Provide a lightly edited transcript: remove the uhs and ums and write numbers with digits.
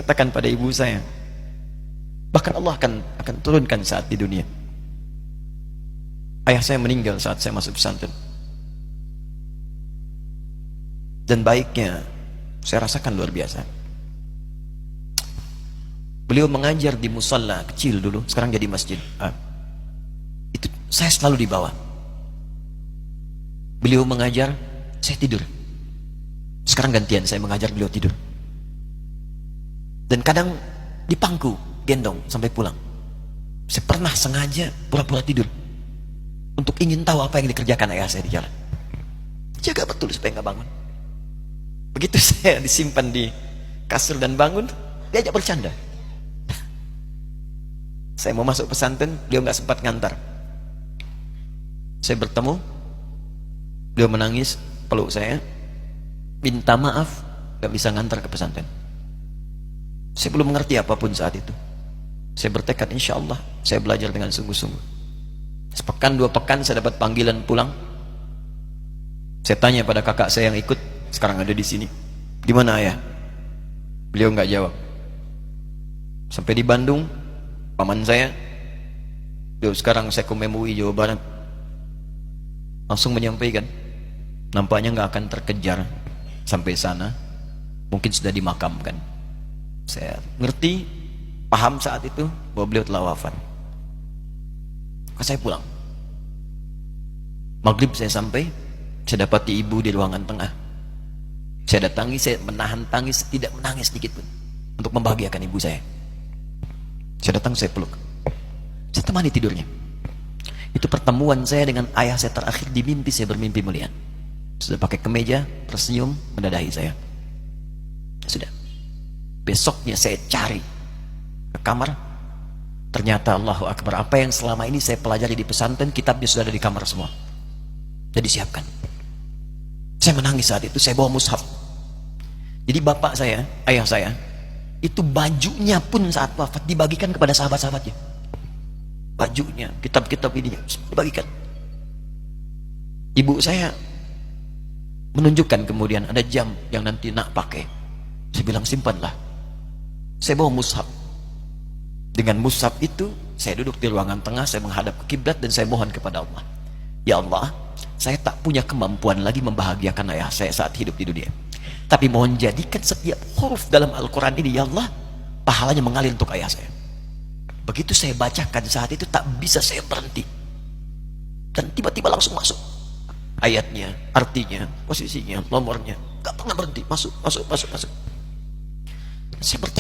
katakan pada ibu saya, bahkan Allah akan turunkan saat di dunia. Ayah saya meninggal saat saya masuk pesantren, dan baiknya saya rasakan luar biasa. Beliau mengajar di musalla kecil dulu, sekarang jadi masjid. Itu saya selalu dibawa. Beliau mengajar, saya tidur. Sekarang gantian, saya mengajar, beliau tidur. Dan kadang dipangku, gendong sampai pulang. Saya pernah sengaja pura-pura tidur untuk ingin tahu apa yang dikerjakan ayah saya di jalan. Jaga betul supaya nggak bangun. Begitu saya disimpan di kasur dan bangun, diajak bercanda. Saya mau masuk pesantren, beliau nggak sempat ngantar. Saya bertemu, beliau menangis, peluk saya, minta maaf, nggak bisa ngantar ke pesantren. Saya belum mengerti apapun saat itu. Saya bertekad, insya Allah saya belajar dengan sungguh-sungguh. Sepekan, 2 pekan saya dapat panggilan pulang. Saya tanya pada kakak saya yang ikut, sekarang ada di sini, di mana ayah? Beliau nggak jawab. Sampai di Bandung, paman saya, beliau sekarang Sekom MUI Jawa Barat, langsung menyampaikan, nampaknya nggak akan terkejar sampai sana, mungkin sudah dimakamkan. Saya ngerti, paham saat itu bahwa beliau telah wafat. Maka saya pulang. Maghrib saya sampai, saya dapati ibu di ruangan tengah. Saya datangi, saya menahan tangis, tidak menangis sedikit pun, untuk membahagiakan ibu saya. Saya datang, saya peluk, saya temani tidurnya. Itu pertemuan saya dengan ayah saya terakhir di mimpi. Saya bermimpi melihat sudah pakai kemeja, tersenyum, mendadahi saya. Sudah. Besoknya saya cari ke kamar, ternyata Allahu Akbar, apa yang selama ini saya pelajari di pesantren, kitabnya sudah ada di kamar semua, sudah disiapkan. Saya menangis saat itu. Saya bawa mushaf. Jadi bapak saya, ayah saya, itu bajunya pun saat wafat dibagikan kepada sahabat-sahabatnya. Bajunya, kitab-kitab ini dibagikan. Ibu saya menunjukkan kemudian ada jam yang nanti nak pakai. Saya bilang, simpanlah. Saya bawa mushaf. Dengan mushaf itu saya duduk di ruangan tengah, saya menghadap ke kiblat dan saya mohon kepada Allah, ya Allah, saya tak punya kemampuan lagi membahagiakan ayah saya saat hidup di dunia, tapi mohon jadikan setiap huruf dalam Al-Quran ini, ya Allah, pahalanya mengalir untuk ayah saya. Begitu saya bacakan saat itu, tak bisa saya berhenti, dan tiba-tiba langsung masuk ayatnya, artinya, posisinya, nomornya, gak pernah berhenti, masuk. Saya bertekad